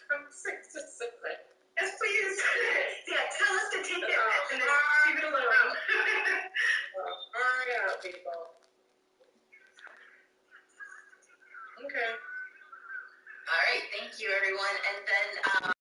From 6 to 7. Yes, please. Yeah, tell us to take it and then leave it alone. Hurry up, people. Okay. All right, thank you, everyone. And then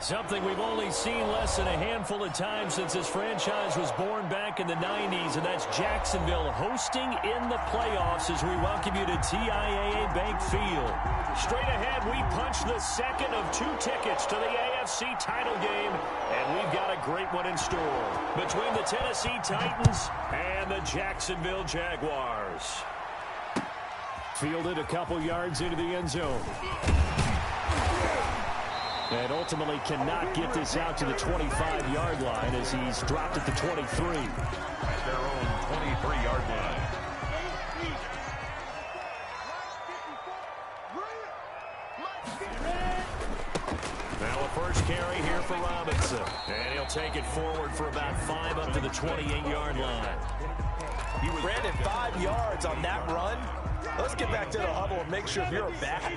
something we've only seen less than a handful of times since this franchise was born back in the 90s, and that's Jacksonville hosting in the playoffs as we welcome you to TIAA Bank Field. Straight ahead, we punch the second of 2 tickets to the AFC title game, and we've got a great one in store between the Tennessee Titans and the Jacksonville Jaguars. Fielded a couple yards into the end zone. And ultimately cannot get this out to the 25-yard line as he's dropped at the 23. At their own 23-yard line. Now a first carry here for Robinson. And he'll take it forward for about 5 up to the 28-yard line. Brandon, 5 yards on that run. Let's get back to the huddle and make sure if you're a back,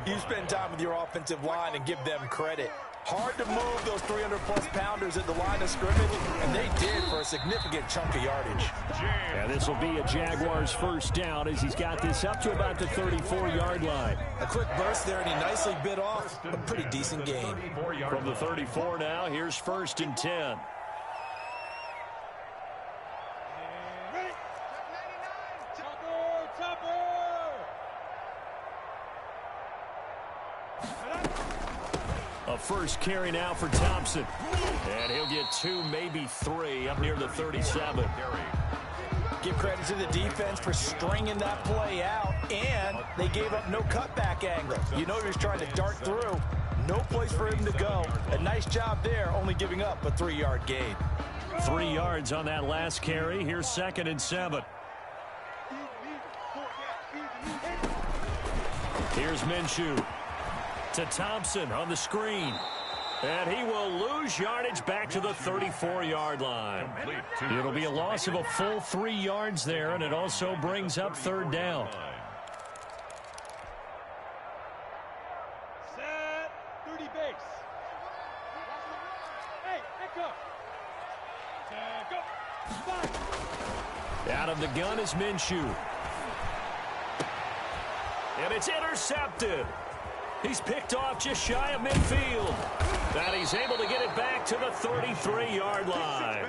you spend time with your offensive line and give them credit. Hard to move those 300-plus pounders at the line of scrimmage, and they did for a significant chunk of yardage. Yeah, this will be a Jaguars first down as he's got this up to about the 34-yard line. A quick burst there, and he nicely bit off a pretty decent gain. From the 34 now, here's 1st and 10. A first carry now for Thompson. And he'll get 2, maybe 3, up near the 37. Give credit to the defense for stringing that play out, and they gave up no cutback angle. You know he was trying to dart through. No place for him to go. A nice job there, only giving up a 3-yard gain. 3 yards on that last carry. Here's 2nd and 7. Here's Minshew to Thompson on the screen. And he will lose yardage back to the 34-yard line. It'll be a loss of a full 3 yards there, and it also brings up 3rd down. Set 30 base. Hey, go. Out of the gun is Minshew. And it's intercepted. He's picked off just shy of midfield. And he's able to get it back to the 33-yard line.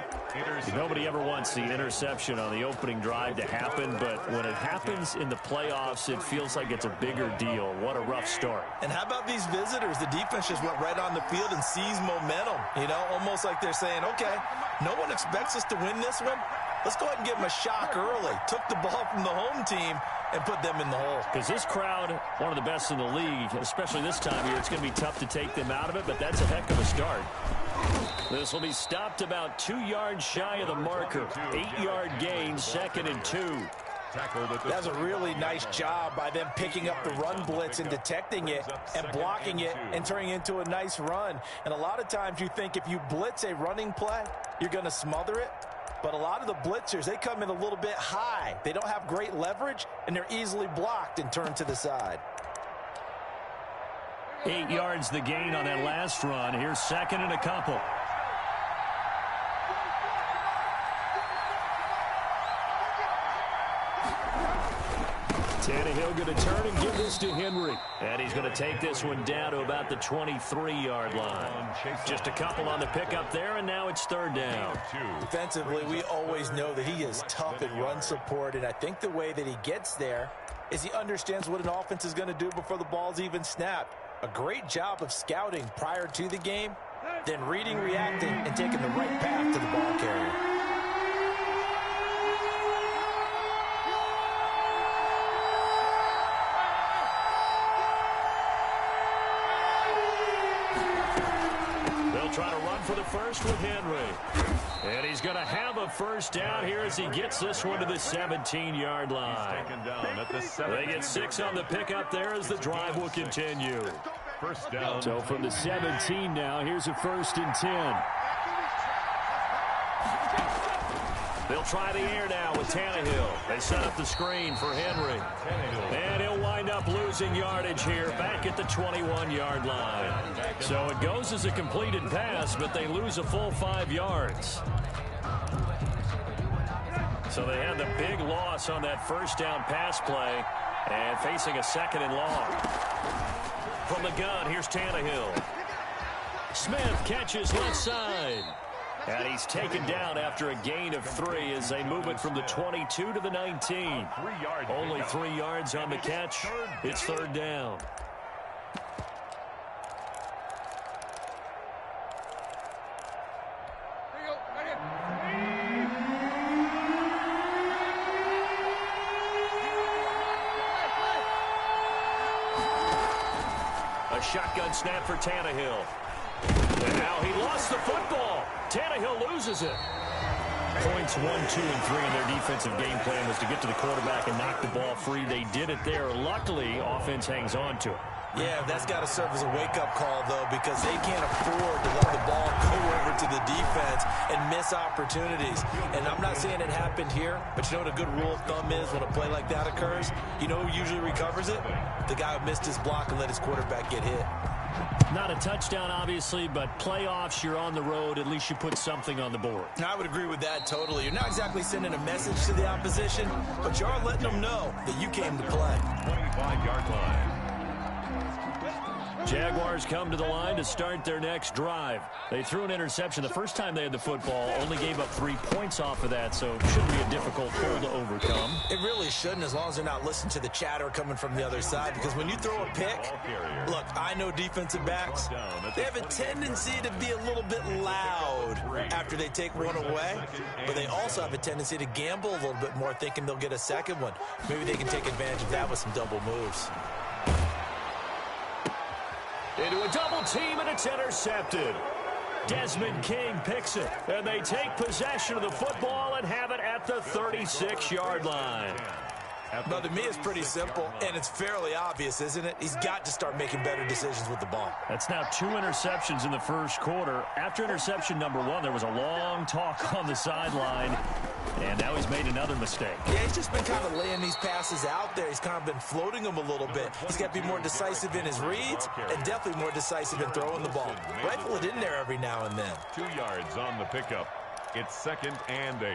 Nobody ever wants the interception on the opening drive to happen, but when it happens in the playoffs, it feels like it's a bigger deal. What a rough start. And how about these visitors? The defense just went right on the field and seized momentum. You know, almost like they're saying, okay, no one expects us to win this one. Let's go ahead and give them a shock early. Took the ball from the home team and put them in the hole. Because this crowd, one of the best in the league, especially this time of year, it's going to be tough to take them out of it, but that's a heck of a start. This will be stopped about 2 yards shy of the marker. 8-yard gain, 2nd and 2. That's a really nice job by them picking up the run blitz and detecting it and blocking it and turning it into a nice run. And a lot of times you think if you blitz a running play, you're going to smother it. But a lot of the blitzers, they come in a little bit high. They don't have great leverage, and they're easily blocked and turned to the side. 8 yards the gain on that last run. Here's 2nd and a couple. Tannehill going to turn and give this to Henry. And he's going to take this one down to about the 23-yard line. Just a couple on the pickup there, and now it's 3rd down. Defensively, we always know that he is tough in run support, and I think the way that he gets there is he understands what an offense is going to do before the ball's even snapped. A great job of scouting prior to the game, then reading, reacting, and taking the right path to the ball carrier. Try to run for the first with Henry. And he's going to have a first down here as he gets this one to the 17-yard line. They get 6 on the pickup there as the drive will continue. First down. So from the 17 now, here's a 1st and 10. They'll try the air now with Tannehill. They set up the screen for Henry. And he'll wind up losing yardage here back at the 21-yard line. So it goes as a completed pass, but they lose a full 5 yards. So they had the big loss on that first down pass play and facing a 2nd and long. From the gun, here's Tannehill. Smith catches left side. And he's taken down after a gain of 3 as they move it from the 22 to the 19. Only 3 yards on the catch. It's 3rd down. A shotgun snap for Tannehill. And now he lost the football. Tannehill loses it. Points 1, 2, and 3 in their defensive game plan was to get to the quarterback and knock the ball free. They did it there. Luckily, offense hangs on to it. Yeah, that's got to serve as a wake-up call, though, because they can't afford to let the ball go over to the defense and miss opportunities. And I'm not saying it happened here, but you know what a good rule of thumb is when a play like that occurs? You know who usually recovers it? The guy who missed his block and let his quarterback get hit. Not a touchdown, obviously, but playoffs, you're on the road. At least you put something on the board. I would agree with that totally. You're not exactly sending a message to the opposition, but you are letting them know that you came to play. 25-yard line. Jaguars come to the line to start their next drive. They threw an interception the first time they had the football, only gave up 3 points off of that, so it shouldn't be a difficult pull to overcome. It really shouldn't, as long as they're not listening to the chatter coming from the other side, because when you throw a pick, look, I know defensive backs, they have a tendency to be a little bit loud after they take one away, but they also have a tendency to gamble a little bit more, thinking they'll get a second one. Maybe they can take advantage of that with some double moves. Into a double team, and it's intercepted. Desmond King picks it, and they take possession of the football and have it at the 36-yard line. But to me, it's pretty simple, and it's fairly obvious, isn't it? He's got to start making better decisions with the ball. That's now 2 interceptions in the first quarter. After interception number 1, there was a long talk on the sideline, and now he's made another mistake. Yeah, he's just been kind of laying these passes out there. He's kind of been floating them a little bit. He's got to be more decisive in his reads and definitely more decisive in throwing the ball. Rifle it in there every now and then. 2 yards on the pickup. It's 2nd and 8.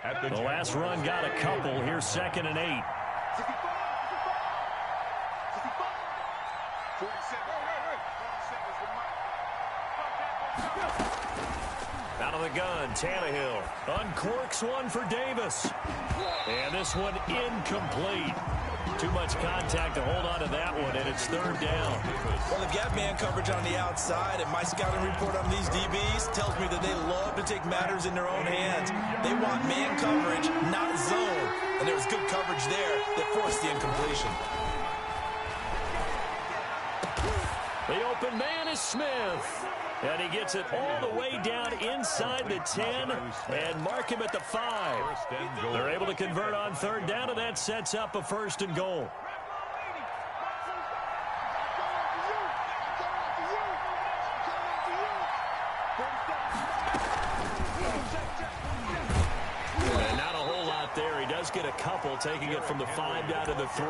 At The last run got a couple. Here's 2nd and 8. Out of the gun, Tannehill uncorks one for Davis. And this one incomplete. Too much contact to hold on to that one, and it's 3rd down. Well, they've got man coverage on the outside, and my scouting report on these DBs tells me that they love to take matters in their own hands. They want man coverage, not zone. And there was good coverage there that forced the incompletion. The open man is Smith. And he gets it all the way down inside the 10 and mark him at the 5. They're able to convert on 3rd down, and that sets up a 1st and goal. And not a whole lot there. He does get a couple, taking it from the 5 down to the 3.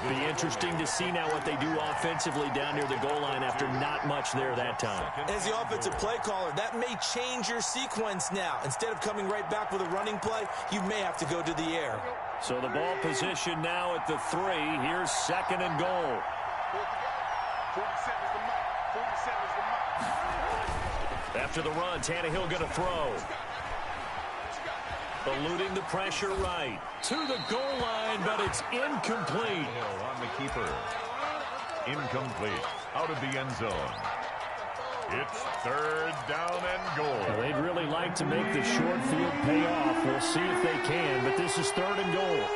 Be interesting to see now what they do offensively down near the goal line after not much there that time. As the offensive play caller, that may change your sequence now. Instead of coming right back with a running play, you may have to go to the air. So the ball position now at the 3. Here's 2nd and goal. After the run, Tannehill going to throw. Eluding the pressure right. To the goal line, but it's incomplete. On the keeper. Incomplete. Out of the end zone. It's 3rd down and goal. They'd really like to make the short field pay off. We'll see if they can, but this is 3rd and goal.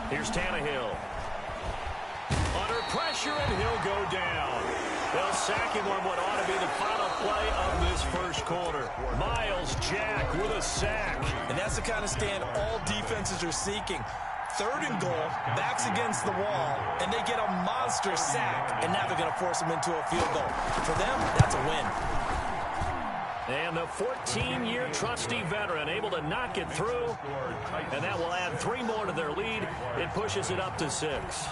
Here's Tannehill. Under pressure, and he'll go down. They'll sack him on what ought to be the final play of this first quarter. Miles Jack with a sack. And that's the kind of stand all defenses are seeking. 3rd and goal, backs against the wall, and they get a monster sack. And now they're going to force them into a field goal. For them, that's a win. And the 14-year trusty veteran able to knock it through. And that will add 3 more to their lead. It pushes it up to 6.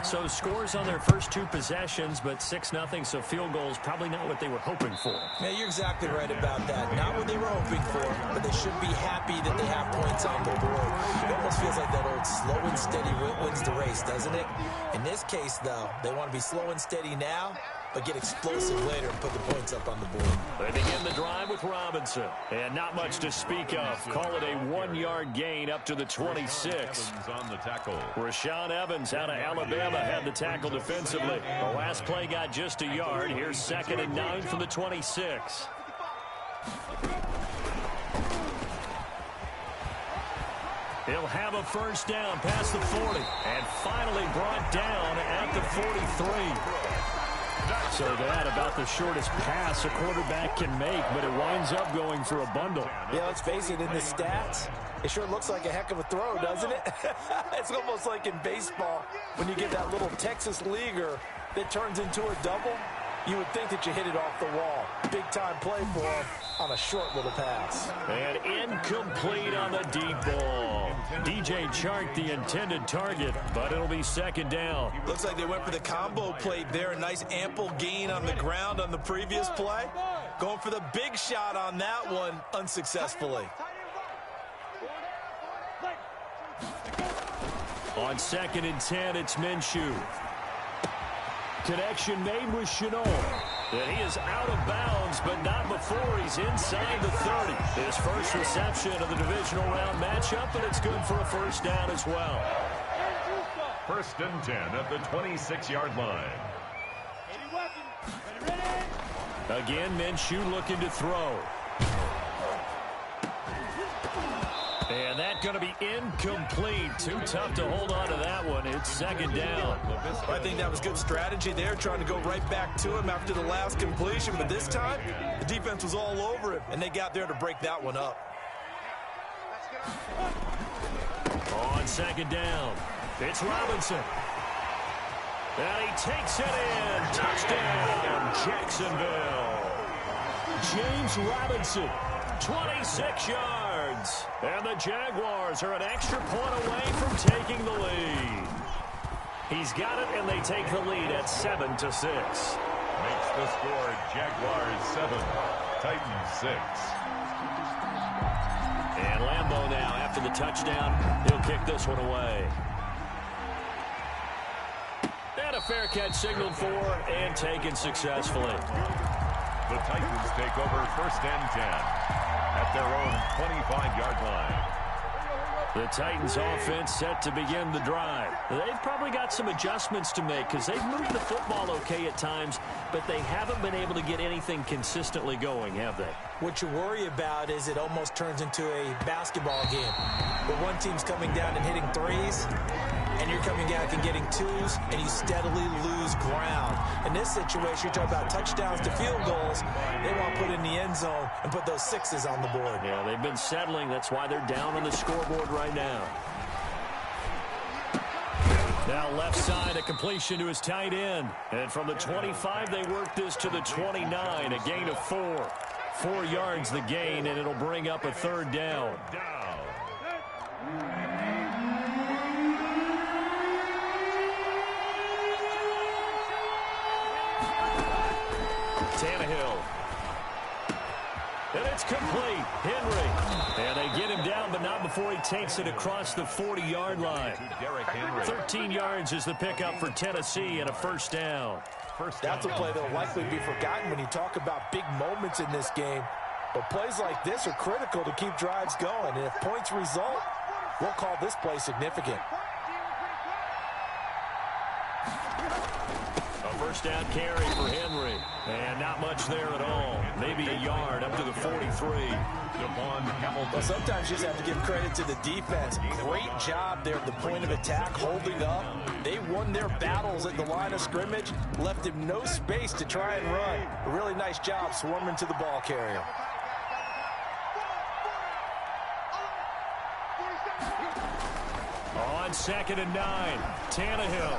So scores on their first 2 possessions, but 6-0, so field goals probably not what they were hoping for. Yeah, you're exactly right about that. Not what they were hoping for, but they should be happy that they have points on the board. It almost feels like that old slow and steady wins the race, doesn't it? In this case, though, they want to be slow and steady now, but get explosive later and put the points up on the board. They begin the drive with Robinson. And not much to speak of. Call it a 1-yard gain up to the 26. On the tackle. Rashaan Evans out of Alabama had the tackle defensively. The last play got just a yard. Here's 2nd and 9 from the 26. He'll have a 1st down past the 40. And finally brought down at the 43. So that about the shortest pass a quarterback can make, but it winds up going for a bundle. Yeah, let's face it, in the stats, it sure looks like a heck of a throw, doesn't it? It's almost like in baseball when you get that little Texas leaguer that turns into a double. You would think that you hit it off the wall. Big-time play for him on a short little pass. And incomplete on the deep ball. DJ Chark, the intended target, but it'll be second down. Looks like they went for the combo plate there. A nice ample gain on the ground on the previous play. Going for the big shot on that one unsuccessfully. On 2nd and 10, it's Minshew. Connection made with Shenault. And he is out of bounds, but not before he's inside the 30. His first reception of the divisional round matchup, and it's good for a first down as well. 1st and 10 at the 26-yard line. Again, Minshew looking to throw. And that's going to be incomplete. Too tough to hold on to that one. It's second down. I think that was good strategy there, trying to go right back to him after the last completion. But this time, the defense was all over him, and they got there to break that one up. On 2nd down, it's Robinson. And he takes it in. Touchdown, Jacksonville. James Robinson, 26 yards. And the Jaguars are an extra point away from taking the lead. He's got it, and they take the lead at 7-6. Makes the score Jaguars 7, Titans 6. And Lambeau now, after the touchdown, he'll kick this one away. And a fair catch signaled for and taken successfully. The Titans take over 1st and 10 at their own 25-yard line. The Titans offense set to begin the drive. They've probably got some adjustments to make because they've moved the football okay at times, but they haven't been able to get anything consistently going, have they? What you worry about is it almost turns into a basketball game where one team's coming down and hitting threes, and you're coming back and getting twos, and you steadily lose ground. In this situation, you're talking about touchdowns to field goals. They want to put in the end zone and put those sixes on the board. Yeah, they've been settling. That's why they're down on the scoreboard right now. Now left side, a completion to his tight end. And from the 25, they work this to the 29, a gain of 4. 4 yards the gain, and it'll bring up a 3rd down. Tannehill. And it's complete. Henry. And they get him down, but not before he takes it across the 40-yard line. 13 yards is the pickup for Tennessee and a first down. That's a play that will likely be forgotten when you talk about big moments in this game. But plays like this are critical to keep drives going. And if points result, we'll call this play significant. A first down carry for Henry. And not much there at all. Maybe a yard up to the 43. Well, sometimes you just have to give credit to the defense. Great job there at the point of attack, holding up. They won their battles at the line of scrimmage, left him no space to try and run. A really nice job swarming to the ball carrier. On 2nd and 9, Tannehill.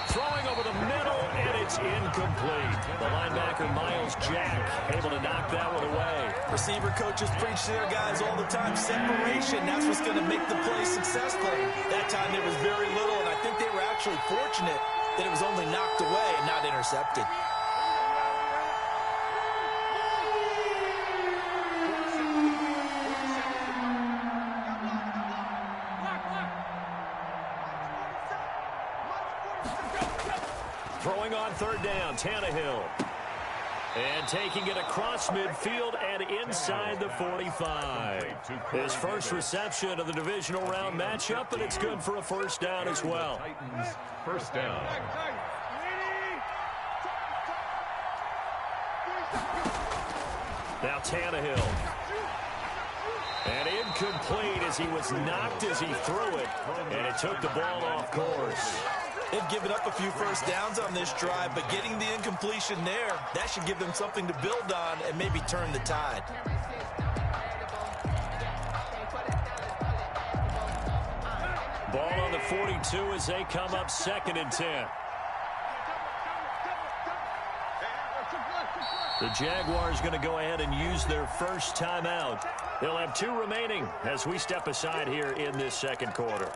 Throwing over the middle, and it's incomplete. The linebacker, Miles Jack, able to knock that one away. Receiver coaches preach to their guys all the time. Separation, that's what's going to make the play successful. That time there was very little, and I think they were actually fortunate that it was only knocked away and not intercepted. Throwing on 3rd down, Tannehill. And taking it across midfield and inside the 45. His first reception of the divisional round matchup, and it's good for a first down as well. Titans first down. Now Tannehill. And incomplete as he was knocked as he threw it. And it took the ball off course. They've given up a few first downs on this drive, but getting the incompletion there, that should give them something to build on and maybe turn the tide. Ball on the 42 as they come up 2nd and 10. The Jaguars going to go ahead and use their first timeout. They'll have 2 remaining as we step aside here in this second quarter.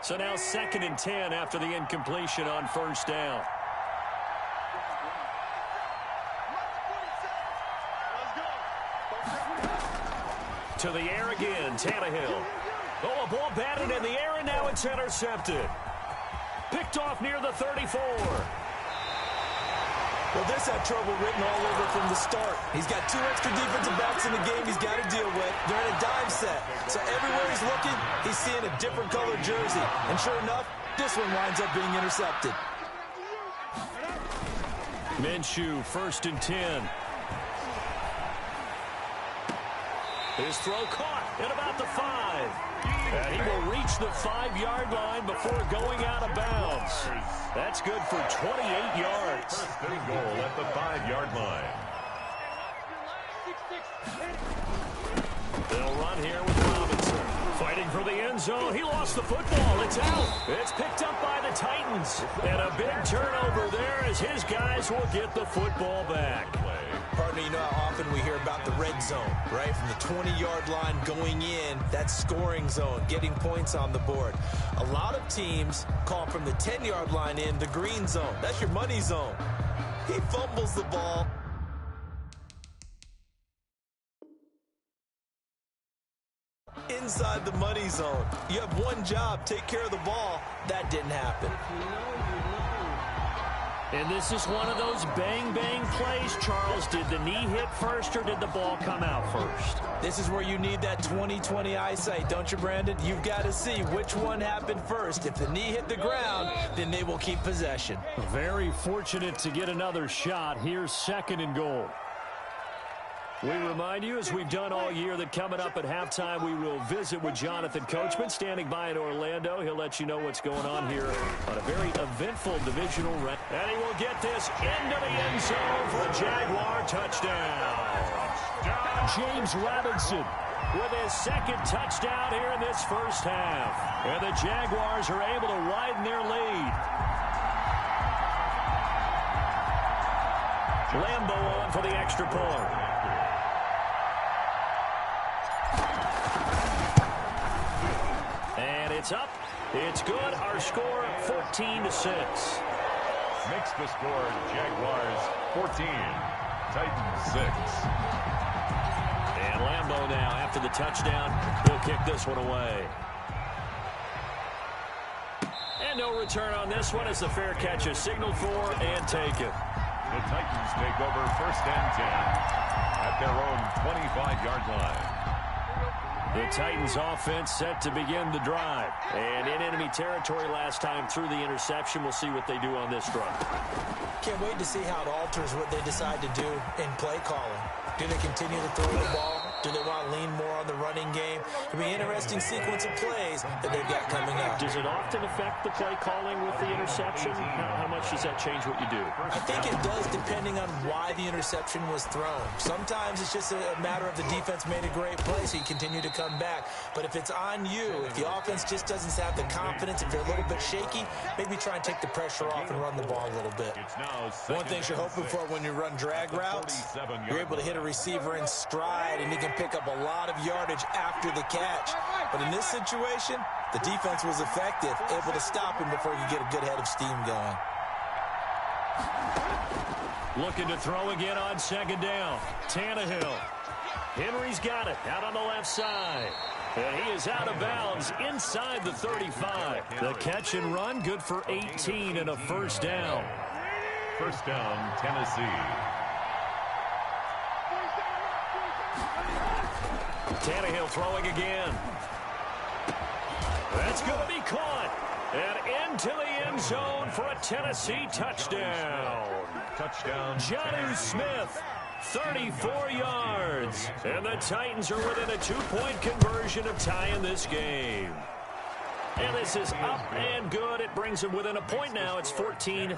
So now 2nd and 10 after the incompletion on first down. To the air again, Tannehill. Oh, a ball batted in the air, and now it's intercepted. Picked off near the 34. Well, this had trouble written all over from the start. He's got 2 extra defensive backs in the game he's got to deal with. They're in a dime set. So everywhere he's looking, he's seeing a different colored jersey. And sure enough, this one winds up being intercepted. Minshew, 1st and 10. His throw caught at about the 5. And he will reach the 5-yard line before going out of bounds. That's good for 28 yards. 1st and goal at the 5-yard line. They'll run here with Robinson. Fighting for the end zone. He lost the football. It's out. It's picked up by the Titans. And a big turnover there as his guys will get the football back. Partner, you know how often we hear about the red zone, right? From the 20-yard line going in, that scoring zone, getting points on the board. A lot of teams call from the 10-yard line in the green zone. That's your money zone. He fumbles the ball. Inside the money zone. You have one job, take care of the ball. That didn't happen. And this is one of those bang-bang plays, Charles. Did the knee hit first or did the ball come out first? This is where you need that 20/20 eyesight, don't you, Brandon? You've got to see which one happened first. If the knee hit the ground, then they will keep possession. Very fortunate to get another shot. Here's 2nd and goal. We remind you, as we've done all year, that coming up at halftime, we will visit with Jonathan Coachman, standing by in Orlando. He'll let you know what's going on here on a very eventful divisional round. And he will get this into the end zone for a Jaguar touchdown. James Robinson with his 2nd touchdown here in this first half. And the Jaguars are able to widen their lead. Lambo on for the extra point. It's up. It's good. Our score, 14-6. Makes the score Jaguars 14, Titans 6. And Lambo now, after the touchdown, he'll kick this one away. And no return on this one as the fair catch is signaled for and taken. The Titans take over 1st and 10 at their own 25-yard line. The Titans offense set to begin the drive. And in enemy territory last time through the interception. We'll see what they do on this drive. Can't wait to see how it alters what they decide to do in play calling. Do they continue to throw the ball? Do they want to lean more on the running game? It'll be an interesting sequence of plays that they've got coming up. Does it often affect the play calling with the interception? How much does that change what you do? I think it does, depending on why the interception was thrown. Sometimes it's just a matter of the defense made a great play, so you continue to come back. But if it's on you, if the offense just doesn't have the confidence, if they're a little bit shaky, maybe try and take the pressure off and run the ball a little bit. One thing you're hoping for when you run drag routes, you're able to hit a receiver in stride, and you can pick up a lot of yardage after the catch. But in this situation, the defense was effective, able to stop him before you get a good head of steam going. Looking to throw again on 2nd down. Tannehill. Henry's got it out on the left side. And he is out of bounds inside the 35. The catch and run good for 18 and a 1st down. 1st down, Tennessee. Tannehill throwing again. That's going to be caught. And into the end zone for a Tennessee touchdown. Touchdown. Jonnu Smith, 34 yards. And the Titans are within a 2-point conversion of tying this game. And this is up and good. It brings them within a point now. It's 14-13.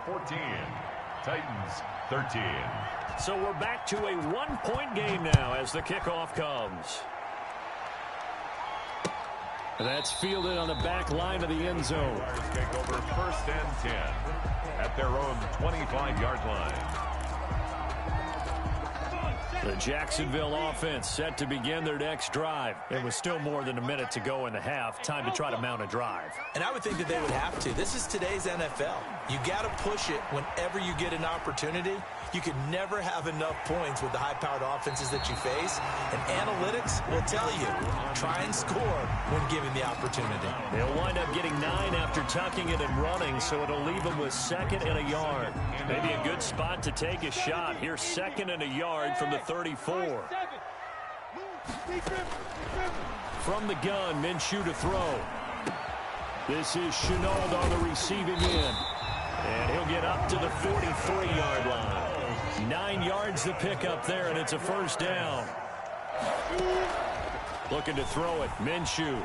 14. Titans 13. So we're back to a 1-point game now as the kickoff comes. That's fielded on the back line of the end zone. Take over 1st and 10 at their own 25-yard line. The Jacksonville offense set to begin their next drive. It was still more than a minute to go in the half. Time to try to mount a drive. And I would think that they would have to. This is today's NFL. You got to push it whenever you get an opportunity. You can never have enough points with the high-powered offenses that you face. And analytics will tell you, try and score when given the opportunity. They'll wind up getting 9 after tucking it and running, so it'll leave them with 2nd and a yard. Maybe a good spot to take a shot. Here's 2nd and a yard from the 34. From the gun, Minshew to throw. This is Chenault on the receiving end. And he'll get up to the 43-yard line. 9 yards to pick up there, and it's a 1st down. Looking to throw it, Minshew.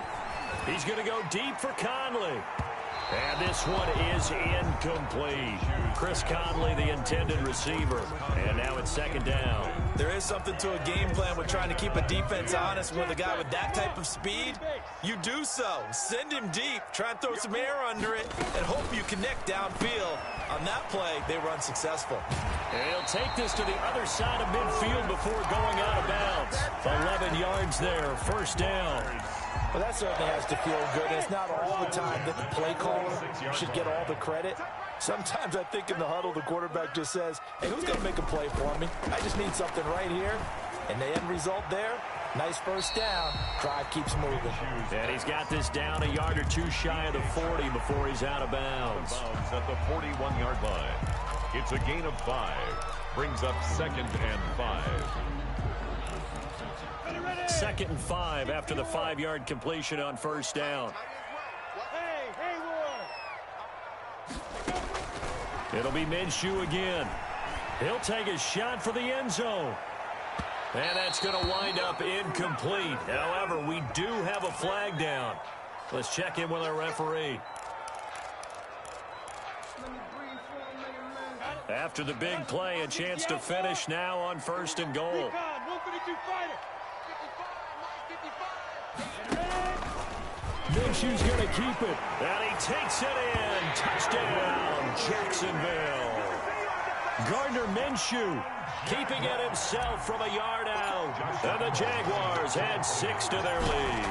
He's going to go deep for Conley. And this one is incomplete. Chris Conley, the intended receiver. And now it's 2nd down. There is something to a game plan with trying to keep a defense honest with a guy with that type of speed. You do so. Send him deep. Try and throw some air under it and hope you connect downfield. On that play, they were unsuccessful. And he'll take this to the other side of midfield before going out of bounds. 11 yards there, 1st down. Well, that certainly has to feel good. And it's not all the time that the play caller should get all the credit. Sometimes I think in the huddle, the quarterback just says, hey, who's going to make a play for me? I just need something right here. And the end result there, nice 1st down. Drive keeps moving. And he's got this down a yard or two shy of the 40 before he's out of bounds. At the 41-yard line. It's a gain of 5. Brings up 2nd and 5. 2nd and 5 after the 5-yard completion on 1st down. It'll be Minshew again. He'll take a shot for the end zone. And that's going to wind up incomplete. However, we do have a flag down. Let's check in with our referee. After the big play, a chance to finish now on 1st and goal. Minshew's going to keep it. And he takes it in. Touchdown, Jacksonville. Gardner Minshew keeping it himself from a yard out. And the Jaguars add 6 to their lead.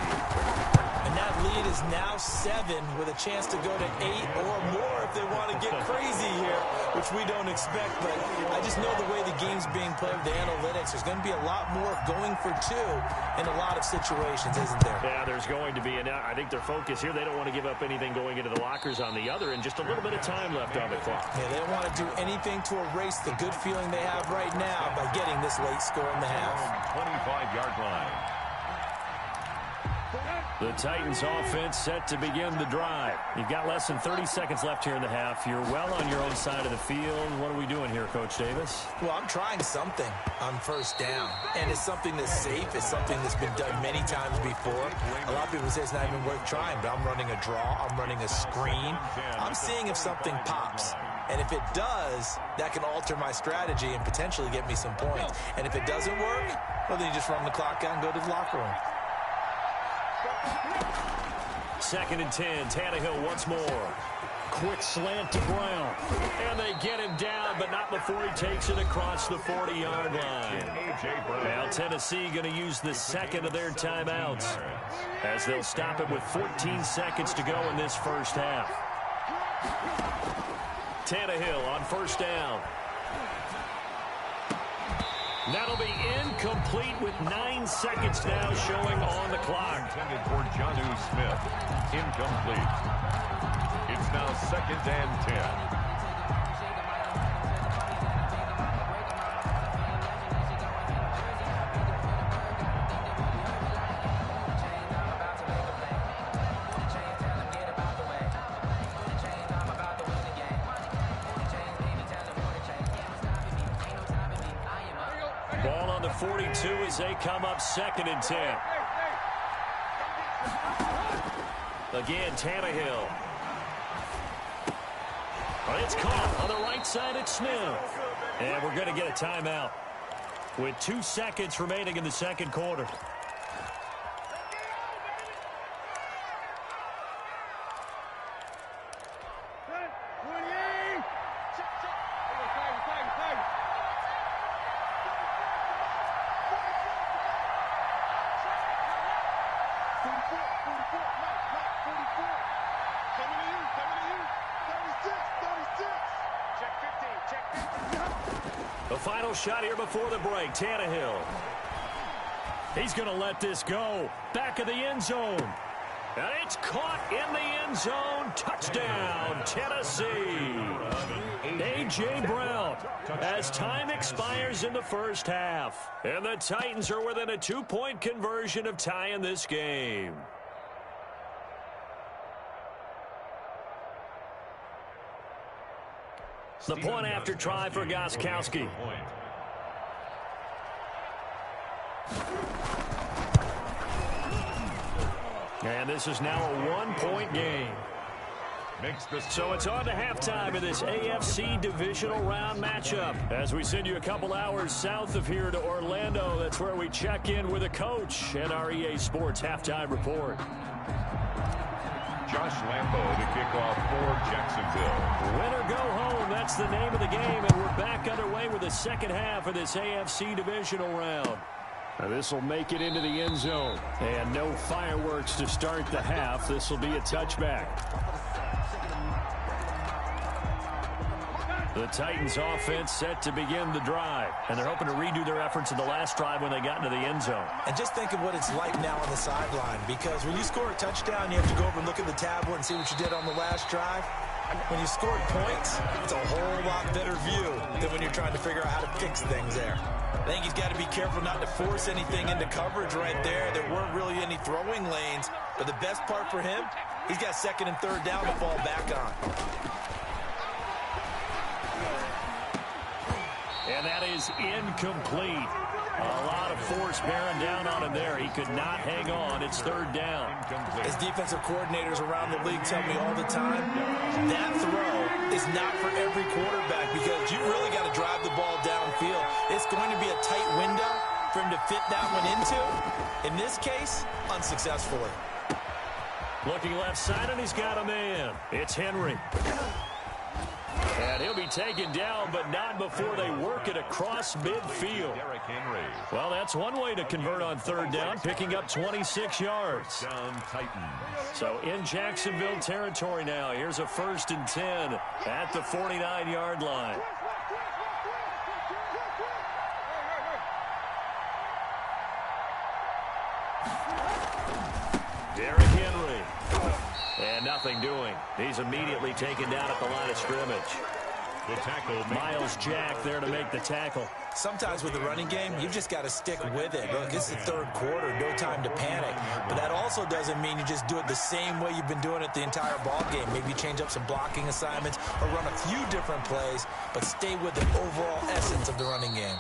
And that lead is now 7 with a chance to go to 8 or more if they want to get crazy here, which we don't expect. But I just know the way the game's being played with the analytics, there's going to be a lot more going for 2 in a lot of situations, isn't there? Yeah, there's going to be. And I think their focus here, they don't want to give up anything going into the lockers on the other, and just a little bit of time left on the clock. Yeah, they don't want to do anything to erase the good feeling they have right now by getting this late score in the half. 25-yard line. The Titans offense set to begin the drive. You've got less than 30 seconds left here in the half. You're well on your own side of the field. What are we doing here, Coach Davis? Well, I'm trying something on 1st down. And it's something that's safe. It's something that's been done many times before. A lot of people say it's not even worth trying, but I'm running a draw. I'm running a screen. I'm seeing if something pops. And if it does, that can alter my strategy and potentially get me some points. And if it doesn't work, well, then you just run the clock out and go to the locker room. 2nd and 10. Tannehill once more. Quick slant to Brown. And they get him down, but not before he takes it across the 40-yard line. Now Tennessee going to use the 2nd of their timeouts, as they'll stop it with 14 seconds to go in this 1st half. Tannehill on 1st down. That'll be incomplete with 9 seconds now showing on the clock. Intended for Jonnu Smith. Incomplete. It's now 2nd and 10. Ball on the 42 as they come up 2nd and 10. Again, Tannehill. It's caught on the right side at Smith. And we're going to get a timeout with 2 seconds remaining in the 2nd quarter. The final shot here before the break, Tannehill. He's going to let this go. Back of the end zone. And it's caught in the end zone. Touchdown, Tennessee. A.J. Brown as time expires in the first half. And the Titans are within a 2-point conversion of tying this game. The point after try for Gostkowski. And this is now a 1-point game. So it's on to halftime of this AFC divisional round matchup. As we send you a couple hours south of here to Orlando, that's where we check in with a coach and our EA Sports halftime report. Josh Lambo to kick off for Jacksonville. Win or go home, that's the name of the game, and we're back underway with the second half of this AFC divisional round. Now this will make it into the end zone, and no fireworks to start the half. This will be a touchback. The Titans offense set to begin the drive, and they're hoping to redo their efforts in the last drive when they got into the end zone. And just think of what it's like now on the sideline, because when you score a touchdown, you have to go over and look at the tablet and see what you did on the last drive. When you scored points, it's a whole lot better view than when you're trying to figure out how to fix things there. I think he's got to be careful not to force anything into coverage right there. There weren't really any throwing lanes, but the best part for him, he's got second and third down to fall back on. And that is incomplete. A lot of force bearing down on him there. He could not hang on. It's third down. As defensive coordinators around the league tell me all the time, that throw is not for every quarterback because you really got to drive the ball downfield. It's going to be a tight window for him to fit that one into. In this case, unsuccessfully. Looking left side, and he's got a man. It's Henry. And he'll be taken down, but not before they work it across midfield. Well, that's one way to convert on third down, picking up 26 yards. So in Jacksonville territory now, here's a 1st and 10 at the 49-yard line. Derrick Henry. And nothing doing. He's immediately taken down at the line of scrimmage. The tackle. Miles Jack there to make the tackle. Sometimes with the running game, you've just got to stick with it. Look, it's the third quarter, no time to panic. But that also doesn't mean you just do it the same way you've been doing it the entire ball game. Maybe change up some blocking assignments or run a few different plays, but stay with the overall essence of the running game.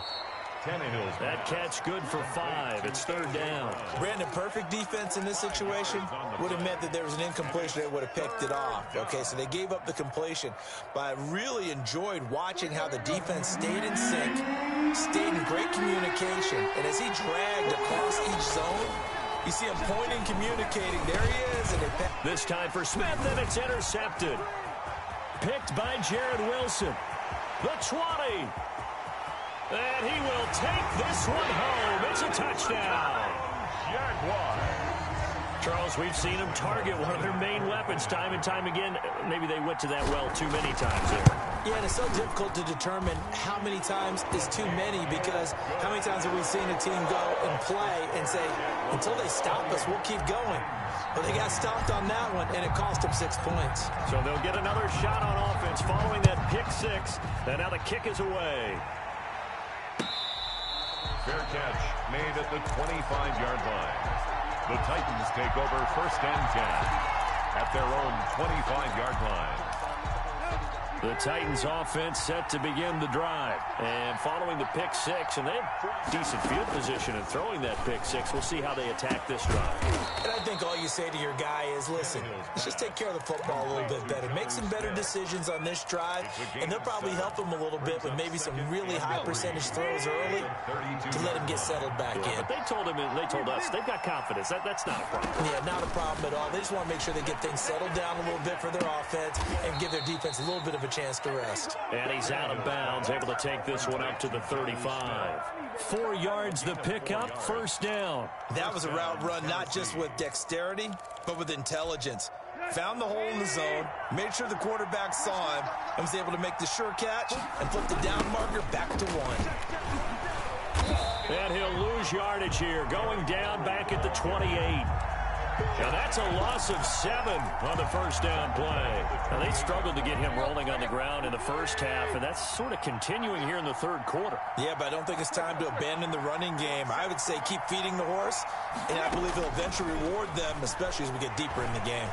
That catch good for 5. It's third down. Brandon, perfect defense in this situation would have meant that there was an incompletion that would have picked it off. Okay, so they gave up the completion. But I really enjoyed watching how the defense stayed in sync, stayed in great communication. And as he dragged across each zone, you see him pointing, communicating. There he is. And this time for Smith, and it's intercepted. Picked by Jared Wilson. The 20. And he will take this one home. It's a touchdown. Jaguars. Charles, we've seen them target one of their main weapons time and time again. Maybe they went to that well too many times there. Yeah, and it's so difficult to determine how many times is too many because how many times have we seen a team go and play and say, until they stop us, we'll keep going. But they got stopped on that one, and it cost them 6 points. So they'll get another shot on offense following that pick 6. And now the kick is away. Fair catch made at the 25-yard line. The Titans take over 1st and 10 at their own 25-yard line. The Titans offense set to begin the drive. And following the pick 6, and they have decent field position in throwing that pick 6. We'll see how they attack this drive. And I think all you say to your guy is, listen, let's just take care of the football a little bit better. Make some better decisions on this drive, and they'll probably help him a little bit with maybe some really high percentage throws early to let him get settled back in. But they told him, and they told us, they've got confidence. That's not a problem. Yeah, not a problem at all. They just want to make sure they get things settled down a little bit for their offense and give their defense a little bit of a chance to rest. And he's out of bounds, able to take this one up to the 35. 4 yards the pickup, first down. That was a route run not just with dexterity, but with intelligence. Found the hole in the zone, made sure the quarterback saw him, and was able to make the sure catch and flip the down marker back to 1. And he'll lose yardage here, going down back at the 28. Now that's a loss of 7 on the first down play. Now they struggled to get him rolling on the ground in the first half, and that's sort of continuing here in the third quarter. Yeah, but I don't think it's time to abandon the running game. I would say keep feeding the horse, and I believe he'll eventually reward them, especially as we get deeper in the game.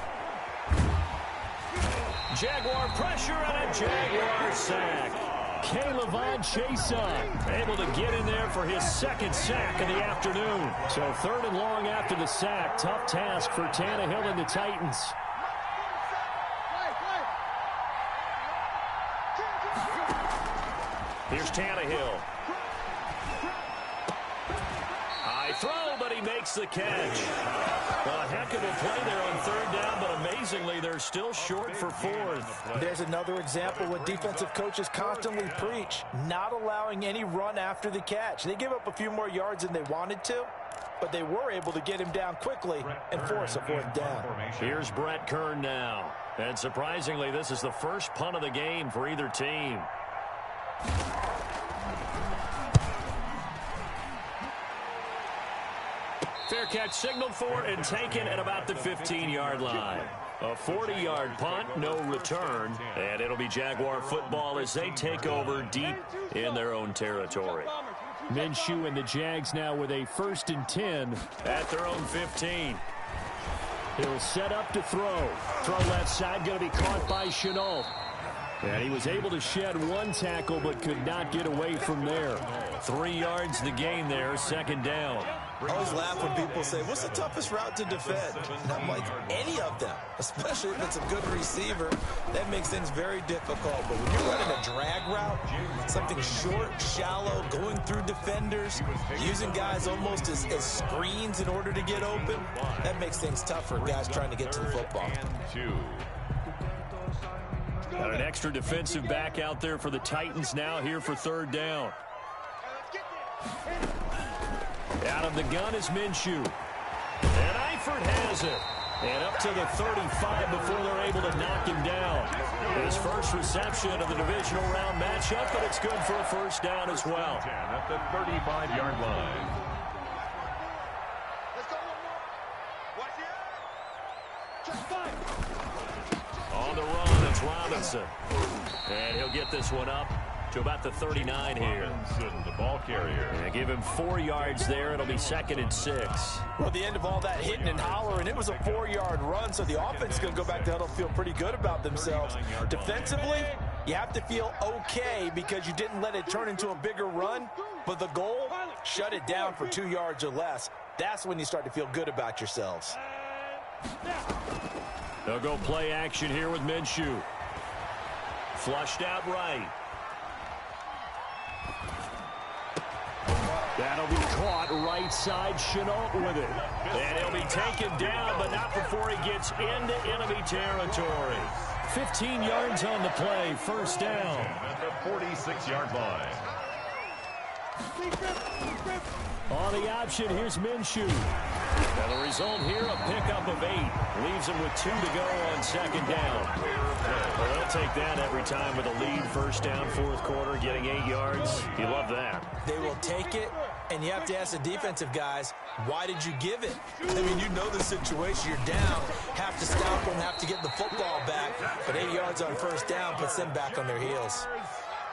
Jaguar pressure and a Jaguar sack. K'Lavon Chason able to get in there for his second sack of the afternoon. So 3rd and long after the sack. Tough task for Tannehill and the Titans. Here's Tannehill. High throw, but he makes the catch. A heck of a play there on 3rd down, but amazingly, they're still short for 4th. There's another example what defensive coaches constantly preach, not allowing any run after the catch. They give up a few more yards than they wanted to, but they were able to get him down quickly and force a 4th down. Here's Brett Kern now. And surprisingly, this is the first punt of the game for either team. Fair catch signaled for and taken at about the 15-yard line. A 40-yard punt, no return, and it'll be Jaguar football as they take over deep in their own territory. Minshew and the Jags now with a 1st and 10 at their own 15. He'll set up to throw. Throw left side, going to be caught by Shenault. And he was able to shed 1 tackle but could not get away from there. 3 yards the gain there, 2nd down. I always laugh when people say, what's the toughest route to defend? And I'm like, any of them, especially if it's a good receiver. That makes things very difficult. But when you're running a drag route, something short, shallow, going through defenders, using guys almost as screens in order to get open, that makes things tough for guys trying to get to the football. Got an extra defensive back out there for the Titans now here for 3rd down. Out of the gun is Minshew. And Eifert has it. And up to the 35 before they're able to knock him down. His first reception of the divisional round matchup, but it's good for a 1st down as well. At the 35-yard line. On the run, it's Robinson. And he'll get this one up to about the 39 here. Robinson, the ball carrier. And give him 4 yards there. It'll be 2nd and 6. Well, the end of all that hitting and hollering, it was a 4-yard run, so the offense is going to go back to huddle, feel pretty good about themselves. Defensively, you have to feel okay because you didn't let it turn into a bigger run, but the goal, shut it down for 2 yards or less. That's when you start to feel good about yourselves. They'll go play action here with Minshew. Flushed out right. That'll be caught right side. Shenault with it. And he'll be taken down, but not before he gets into enemy territory. 15 yards on the play. 1st down. At the 46-yard line. On the option, here's Minshew. And the result here, a pickup of 8. Leaves him with 2 to go on 2nd down. Well, they'll take that every time with a lead. 1st down, 4th quarter, getting 8 yards. You love that. They will take it, and you have to ask the defensive guys, why did you give it? I mean, you know the situation. You're down. Have to stop them, have to get the football back. But 8 yards on 1st down puts them back on their heels.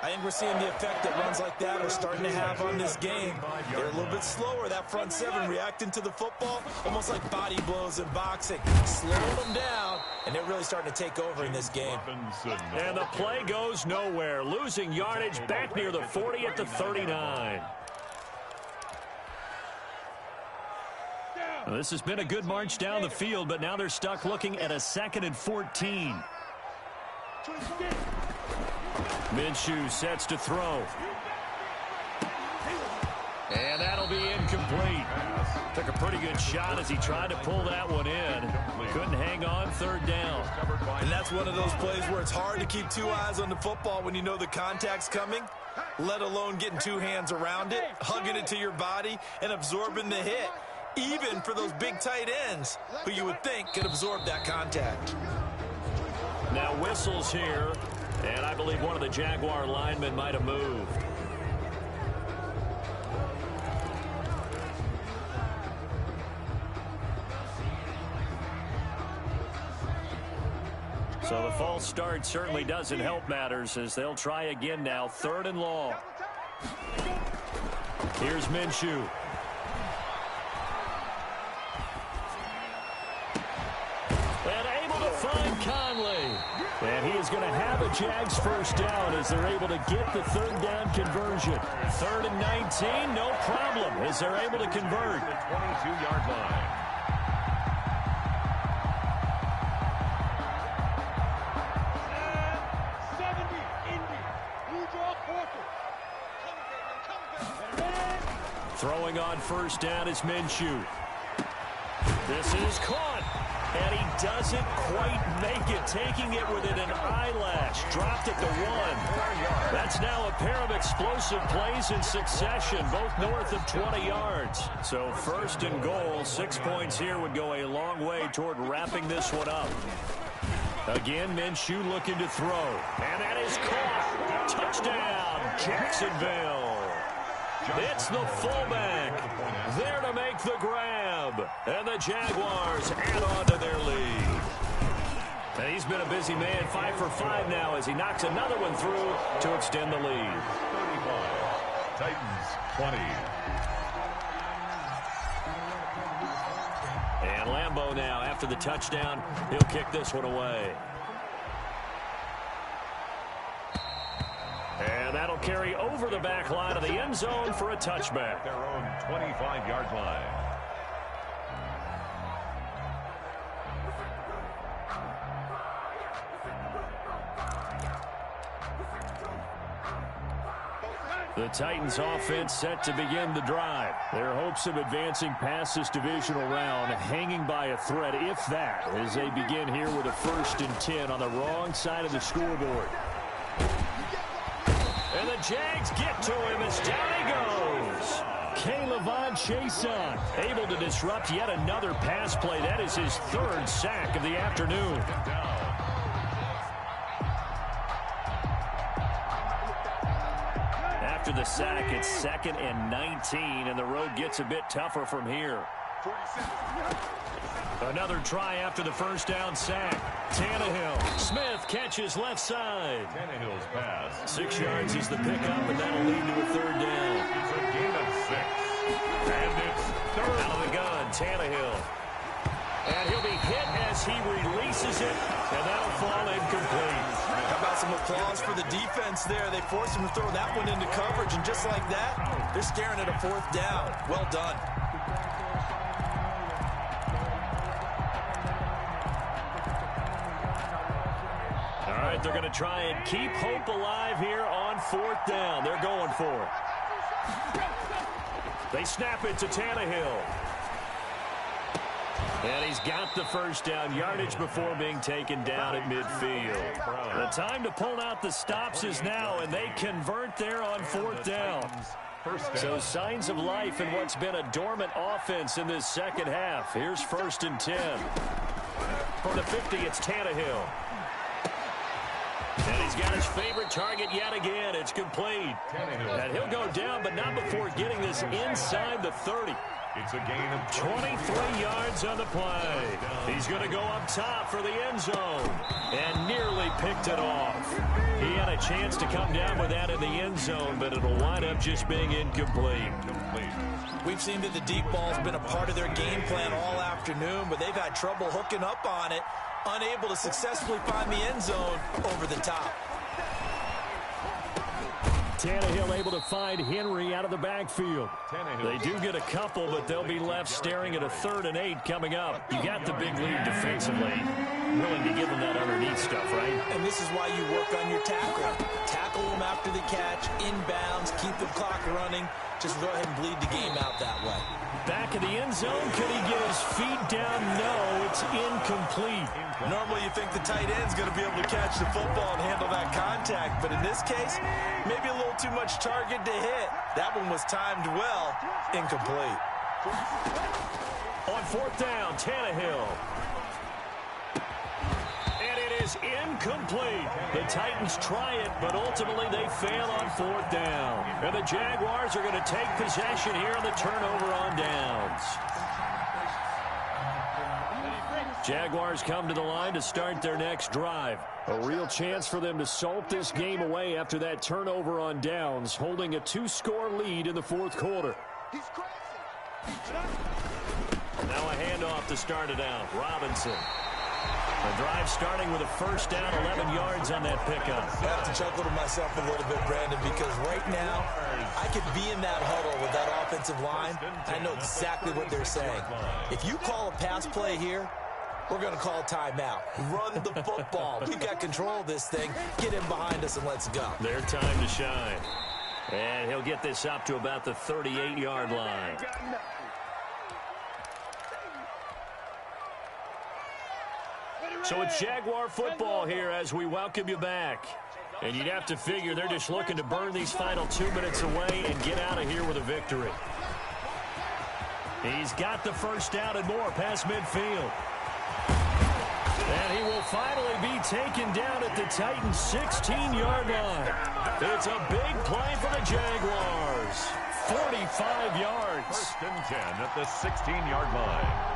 I think we're seeing the effect that runs like that are starting to have on this game. They're a little bit slower, that front 7 reacting to the football, almost like body blows in boxing. Slow them down, and they're really starting to take over in this game. And the play goes nowhere, losing yardage back near the 40 at the 39. Well, this has been a good march down the field, but now they're stuck looking at a 2nd and 14. Minshew sets to throw. And that'll be incomplete. Took a pretty good shot as he tried to pull that one in. Couldn't hang on, third down. And that's one of those plays where it's hard to keep two eyes on the football when you know the contact's coming, let alone getting two hands around it, hugging it to your body, and absorbing the hit, even for those big tight ends who you would think could absorb that contact. Now whistles here, and I believe one of the Jaguar linemen might have moved. So the false start certainly doesn't help matters as they'll try again now, third and long. Here's Minshew. And able to find Conley. And he is going to have a Jags first down as they're able to get the third down conversion. 3rd and 19, no problem as they're able to convert. 22-yard line. Throwing on first down is Minshew. This is caught, and he doesn't quite make it, taking it within an eyelash. Dropped at the 1. That's now a pair of explosive plays in succession, both north of 20 yards. So 1st and goal, 6 points here would go a long way toward wrapping this one up. Again, Minshew looking to throw, and that is caught. Touchdown, Jacksonville. It's the fullback there to make the grab. And the Jaguars add on to their lead. And he's been a busy man, 5 for 5 now as he knocks another one through to extend the lead. 35, Titans 20. And Lambeau now, after the touchdown, he'll kick this one away. And that'll carry over the back line of the end zone for a touchback. Their own 25-yard line. The Titans offense set to begin the drive. Their hopes of advancing past this divisional round hanging by a thread, if that, as they begin here with a 1st and 10 on the wrong side of the scoreboard. And the Jags get to him as down he goes. K'Lavon Chaisson able to disrupt yet another pass play. That is his 3rd sack of the afternoon. After the sack, it's 2nd and 19, and the road gets a bit tougher from here. Another try after the first down sack. Tannehill. Smith catches left side. Tannehill's pass. 6 yards is the pickup, and that'll lead to a 3rd down. It's a gain of 6. And it's 3rd. Out of the gun, Tannehill. And he'll be hit as he releases it, and that'll fall incomplete. How about some applause for the defense there? They forced him to throw that one into coverage, and just like that, they're staring at a 4th down. Well done. All right, they're going to try and keep hope alive here on 4th down. They're going for it. They snap it to Tannehill. And he's got the first down, yardage before being taken down at midfield. The time to pull out the stops is now, and they convert there on 4th down. So signs of life in what's been a dormant offense in this second half. Here's 1st and 10. From the 50, it's Tannehill. And he's got his favorite target yet again. It's complete. And he'll go down, but not before getting this inside the 30. It's a gain of 23 yards on the play. He's going to go up top for the end zone. And nearly picked it off. He had a chance to come down with that in the end zone, but it'll wind up just being incomplete. We've seen that the deep ball's been a part of their game plan all afternoon, but they've had trouble hooking up on it, unable to successfully find the end zone over the top. Tannehill able to find Henry out of the backfield. They do get a couple, but they'll be left staring at a 3rd and 8 coming up. You got the big lead defensively. Willing to give them that underneath stuff, right? And this is why you work on your tackling. Tackle them after the catch, inbounds, keep the clock running. just go ahead and bleed the game out that way. Back in the end zone. Could he get his feet down? No, it's incomplete. Normally you think the tight end's going to be able to catch the football and handle that contact, but in this case, maybe a little too much target to hit. That one was timed well. Incomplete. On fourth down, Tannehill. And it is incomplete. The Titans try it, but ultimately they fail on fourth down. And the Jaguars are going to take possession here on the turnover on downs. Jaguars come to the line to start their next drive. A real chance for them to salt this game away after that turnover on downs, holding a 2-score lead in the fourth quarter. Now a handoff to start it out. Robinson. The drive starting with a first down, 11 yards on that pickup. I have to chuckle to myself a little bit, Brandon, because right now I could be in that huddle with that offensive line. I know exactly what they're saying. If you call a pass play here, we're going to call timeout. Run the football. We've got control of this thing. Get in behind us and let's go. Their time to shine. And he'll get this up to about the 38-yard line. So it's Jaguar football here as we welcome you back. And you'd have to figure they're just looking to burn these final 2 minutes away and get out of here with a victory. He's got the first down and more past midfield. And he will finally be taken down at the Titans' 16-yard line. It's a big play for the Jaguars. 45 yards. First and 10 at the 16-yard line.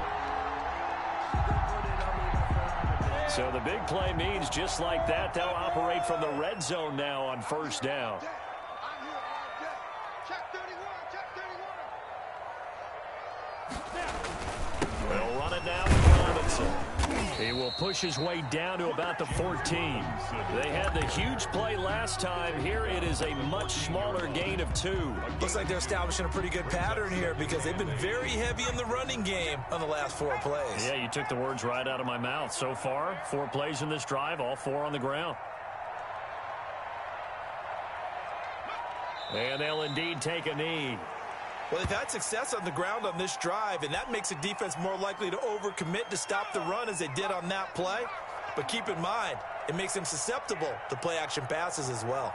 So the big play means just like that, they'll operate from the red zone now on first down. They'll run it now with Robinson. He will push his way down to about the 14. They had the huge play last time. Here it is a much smaller gain of 2. Looks like they're establishing a pretty good pattern here because they've been very heavy in the running game on the last 4 plays. Yeah, you took the words right out of my mouth. So far, 4 plays in this drive, all 4 on the ground. And they'll indeed take a knee. Well, they've had success on the ground on this drive, and that makes a defense more likely to overcommit to stop the run as they did on that play. But keep in mind, it makes them susceptible to play-action passes as well.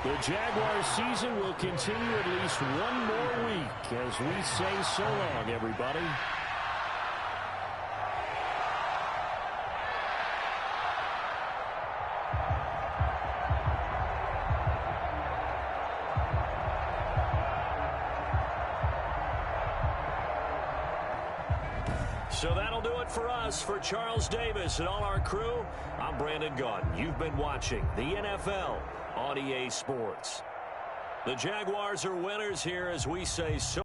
The Jaguars season will continue at least one more week as we say so long, everybody. So that'll do it for us. For Charles Davis and all our crew, I'm Brandon Gaudin. You've been watching the NFL on EA Sports. The Jaguars are winners here as we say so.